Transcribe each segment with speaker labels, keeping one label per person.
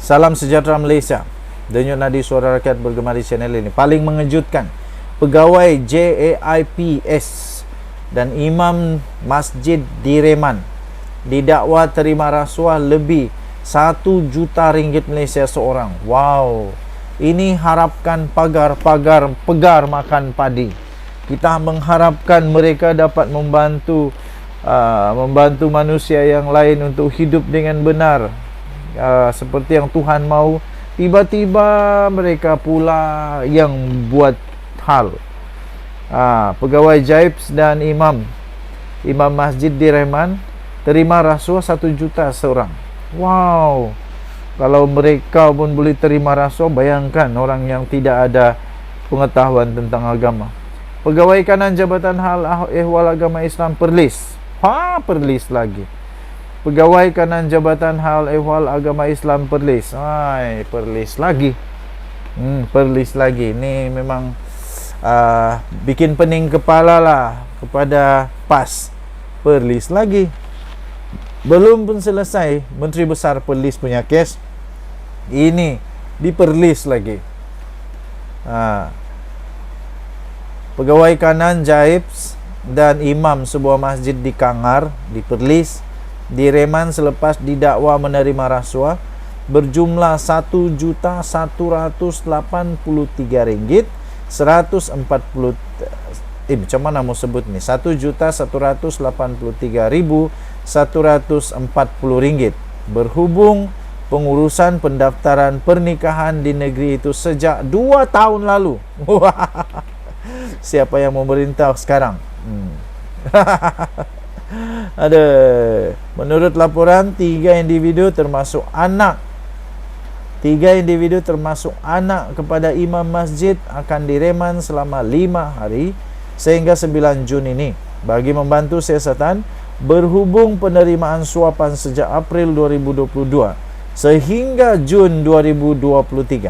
Speaker 1: Salam sejahtera Malaysia. Denyut nadi suara rakyat bergema di channel ini. Paling mengejutkan, pegawai JAIPS dan imam masjid di Reman didakwa terima rasuah lebih 1 juta ringgit Malaysia seorang. Wow. Ini harapkan pegar makan padi. Kita mengharapkan mereka dapat membantu manusia yang lain untuk hidup dengan benar, seperti yang Tuhan mau. Tiba-tiba mereka pula yang buat hal. Pegawai JAIPS dan imam masjid di Reman terima rasuah 1 juta seorang. Wow. Kalau mereka pun boleh terima rasuah, bayangkan orang yang tidak ada pengetahuan tentang agama. Pegawai kanan Jabatan Hal Ehwal Agama Islam Perlis. Perlis lagi. Pegawai kanan Jabatan Hal Ehwal Agama Islam Perlis. Perlis lagi. Perlis lagi. Ini memang bikin pening kepala lah kepada PAS. Perlis lagi. Belum pun selesai Menteri Besar Perlis punya kes, ini diperlis lagi. Pegawai kanan JAIPS dan imam sebuah masjid di Kangar diperlis di Reman selepas didakwa menerima rasuah berjumlah Rp1.183 macam mana mau sebut ni, Rp1.183.140 berhubung pengurusan pendaftaran pernikahan di negeri itu sejak 2 tahun lalu. Siapa yang memerintah sekarang? Menurut laporan, 3 individu termasuk anak kepada imam masjid akan direman selama 5 hari sehingga 9 Jun ini bagi membantu siasatan berhubung penerimaan suapan sejak April 2022 sehingga Jun 2023.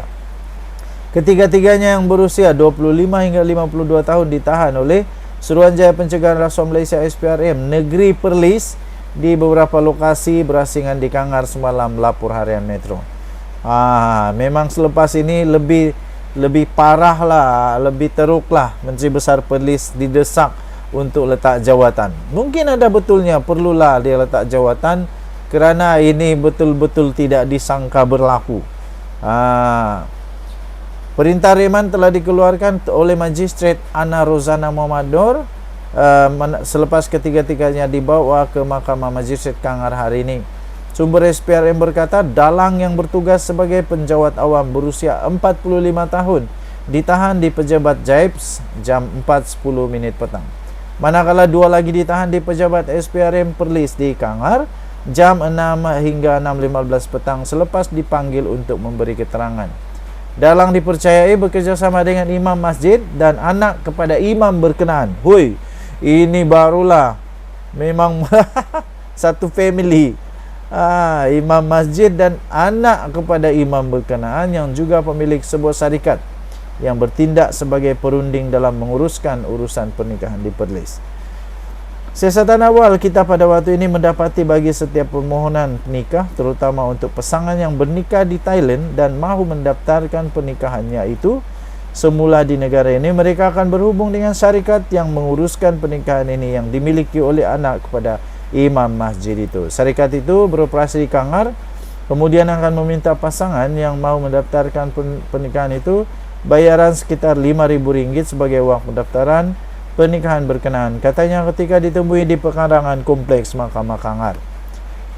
Speaker 1: Ketiga-tiganya yang berusia 25 hingga 52 tahun ditahan oleh Suruhanjaya Pencegahan Rasuah Malaysia SPRM Negeri Perlis di beberapa lokasi berasingan di Kangar semalam, lapor harian Metro. Memang selepas ini lebih parah lah, lebih teruk lah. Menteri Besar Perlis didesak untuk letak jawatan. Mungkin ada betulnya, perlulah dia letak jawatan kerana ini betul-betul tidak disangka berlaku. Perintah reman telah dikeluarkan oleh Magistrate Ana Rozana Muhammad Nur selepas ketiga-tiganya dibawa ke Mahkamah Magistrate Kangar hari ini. Sumber SPRM berkata dalang yang bertugas sebagai penjawat awam berusia 45 tahun ditahan di pejabat JAIPS jam 4.10 petang. Manakala 2 lagi ditahan di pejabat SPRM Perlis di Kangar jam 6 hingga 6.15 petang selepas dipanggil untuk memberi keterangan. Dalang dipercayai bekerjasama dengan imam masjid dan anak kepada imam berkenaan. Ini barulah memang satu family. Imam masjid dan anak kepada imam berkenaan yang juga pemilik sebuah syarikat yang bertindak sebagai perunding dalam menguruskan urusan pernikahan di Perlis. Siasatan awal kita pada waktu ini mendapati bagi setiap permohonan nikah, terutama untuk pasangan yang bernikah di Thailand dan mahu mendaftarkan pernikahannya itu semula di negara ini, mereka akan berhubung dengan syarikat yang menguruskan pernikahan ini yang dimiliki oleh anak kepada imam masjid itu. Syarikat itu beroperasi di Kangar, kemudian akan meminta pasangan yang mahu mendaftarkan pernikahan itu bayaran sekitar RM5.000 sebagai wang pendaftaran pernikahan berkenaan. Katanya ketika ditemui di pekarangan kompleks Mahkamah Kangar.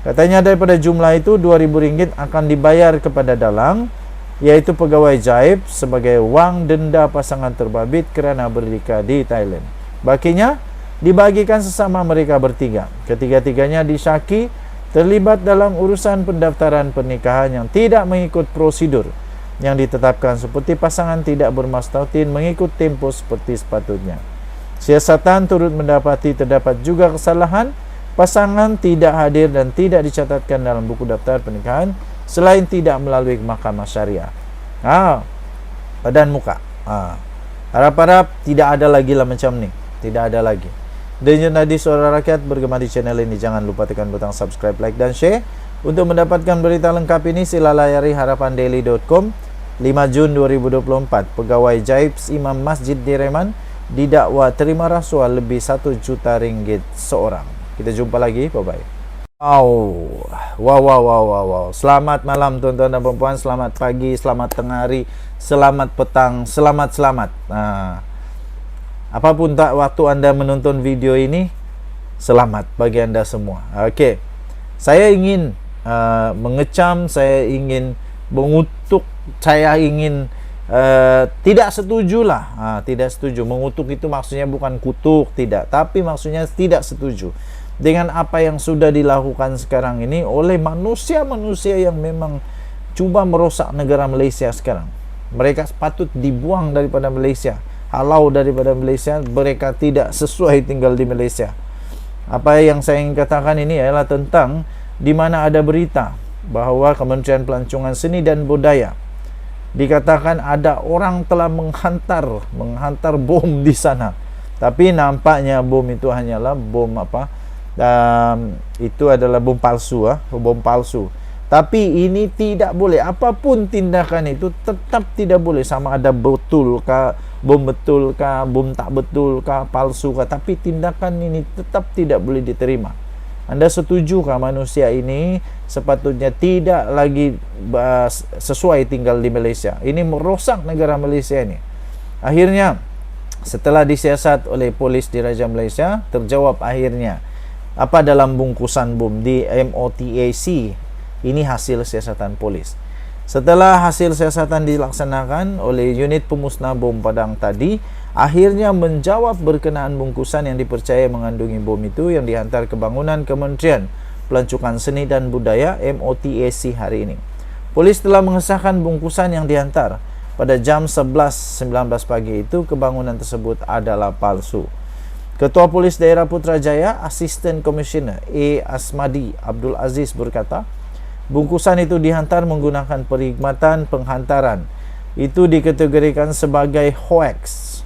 Speaker 1: Katanya daripada jumlah itu RM2.000 akan dibayar kepada dalang, yaitu pegawai JAIP sebagai wang denda pasangan terbabit kerana bernikah di Thailand. Bakinya dibagikan sesama mereka bertiga. Ketiga-tiganya disyaki terlibat dalam urusan pendaftaran pernikahan yang tidak mengikut prosedur yang ditetapkan, seperti pasangan tidak bermastautin mengikut tempoh seperti sepatutnya. Siasatan turut mendapati terdapat juga kesalahan, pasangan tidak hadir dan tidak dicatatkan dalam buku daftar pernikahan selain tidak melalui mahkamah syariah. Badan muka. Harap-harap tidak ada lagi lah macam ni. Tidak ada lagi. Denyut Nadi Suara Rakyat bergema di channel ini. Jangan lupa tekan butang subscribe, like dan share. Untuk mendapatkan berita lengkap ini sila layari harapandaily.com. 5 Jun 2024, pegawai Jaibs Imam Masjid di Reman didakwa terima rasuah lebih 1 juta ringgit seorang. Kita jumpa lagi, bye-bye. Wow. Selamat malam tuan-tuan dan puan-puan, selamat pagi, selamat tengah hari, selamat petang, selamat. Apapun tak waktu anda menonton video ini, selamat bagi anda semua. Okey, saya ingin mengecam, saya ingin mengutuk, saya ingin tidak setuju lah. Tidak setuju. Mengutuk itu maksudnya bukan kutuk, tidak, tapi maksudnya tidak setuju dengan apa yang sudah dilakukan sekarang ini oleh manusia-manusia yang memang cuba merosak negara Malaysia sekarang. Mereka patut dibuang daripada Malaysia, halau daripada Malaysia. Mereka tidak sesuai tinggal di Malaysia. Apa yang saya ingin katakan ini adalah tentang di mana ada berita bahawa Kementerian Pelancongan Seni dan Budaya dikatakan ada orang telah menghantar bom di sana. Tapi nampaknya bom itu hanyalah bom itu adalah bom palsu, bom palsu. Tapi ini tidak boleh. Apapun tindakan itu tetap tidak boleh, sama ada betul kah, bom betul kah, bom tak betul kah, palsu kah, tapi tindakan ini tetap tidak boleh diterima. Anda setujukah manusia ini sepatutnya tidak lagi sesuai tinggal di Malaysia? Ini merosak negara Malaysia ini. Akhirnya setelah disiasat oleh polis di Raja Malaysia, terjawab akhirnya apa dalam bungkusan bom di MOTAC. Ini hasil siasatan polis. Setelah hasil siasatan dilaksanakan oleh unit pemusnah bom Padang tadi, akhirnya menjawab berkenaan bungkusan yang dipercaya mengandungi bom itu yang dihantar ke bangunan Kementerian Pelancongan Seni dan Budaya MOTAC hari ini. Polis telah mengesahkan bungkusan yang dihantar pada jam 11.19 pagi itu ke bangunan tersebut adalah palsu. Ketua Polis Daerah Putrajaya, Asisten Komisioner A. Asmadi Abdul Aziz berkata, bungkusan itu dihantar menggunakan perkhidmatan penghantaran. Itu dikategorikan sebagai hoax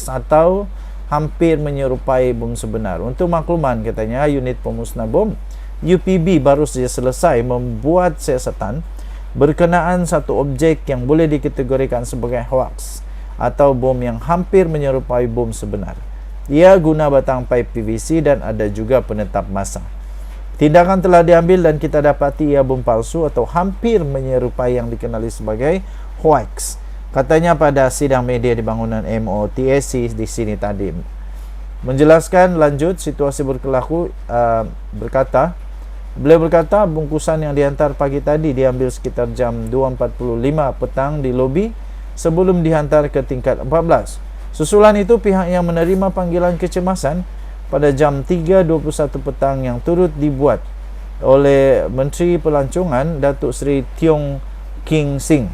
Speaker 1: atau hampir menyerupai bom sebenar. Untuk makluman, katanya unit pemusnah bom UPB baru saja selesai membuat siasatan berkenaan satu objek yang boleh dikategorikan sebagai hoax atau bom yang hampir menyerupai bom sebenar. Ia guna batang pipe PVC dan ada juga penetap massa. Tindakan telah diambil dan kita dapati ia bom palsu atau hampir menyerupai yang dikenali sebagai hoax, katanya pada sidang media di bangunan MOTAC di sini tadi. Menjelaskan lanjut situasi berlaku, beliau berkata bungkusan yang dihantar pagi tadi diambil sekitar jam 2.45 petang di lobi sebelum dihantar ke tingkat 14. Susulan itu pihak yang menerima panggilan kecemasan pada jam 3.21 petang yang turut dibuat oleh Menteri Pelancongan Datuk Seri Tiong King Sing.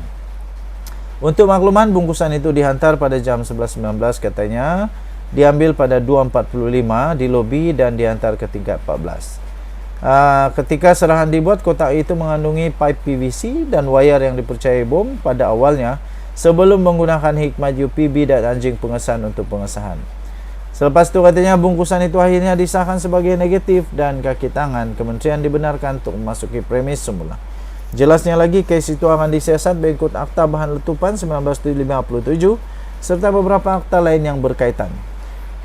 Speaker 1: Untuk makluman, bungkusan itu dihantar pada jam 11.19, katanya diambil pada 2.45 di lobi dan dihantar ke tingkat 14. Ketika serahan dibuat, kotak itu mengandungi pipe PVC dan wayar yang dipercayai bom pada awalnya sebelum menggunakan hikmat UPB dan anjing pengesan untuk pengesahan. Selepas itu katanya bungkusan itu akhirnya disahkan sebagai negatif dan kaki tangan kementerian dibenarkan untuk memasuki premis semula. Jelasnya lagi, kes itu akan disiasat mengikut Akta Bahan Letupan 1957 serta beberapa akta lain yang berkaitan.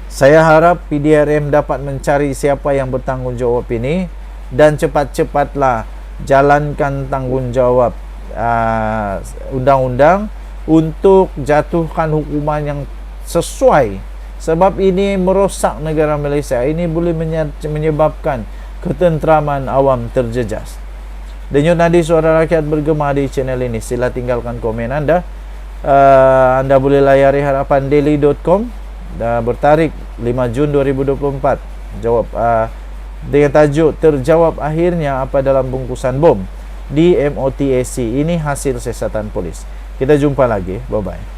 Speaker 1: Saya harap PDRM dapat mencari siapa yang bertanggungjawab ini dan cepat-cepatlah jalankan tanggungjawab undang-undang untuk jatuhkan hukuman yang sesuai. Sebab ini merosak negara Malaysia. Ini boleh menyebabkan ketentraman awam terjejas. Denyut Nadi Suara Rakyat bergema di channel ini. Sila tinggalkan komen anda. Anda boleh layari harapandaily.com bertarikh 5 Jun 2024. Jawab dengan tajuk terjawab akhirnya apa dalam bungkusan bom di MOTAC. Ini hasil siasatan polis. Kita jumpa lagi. Bye-bye.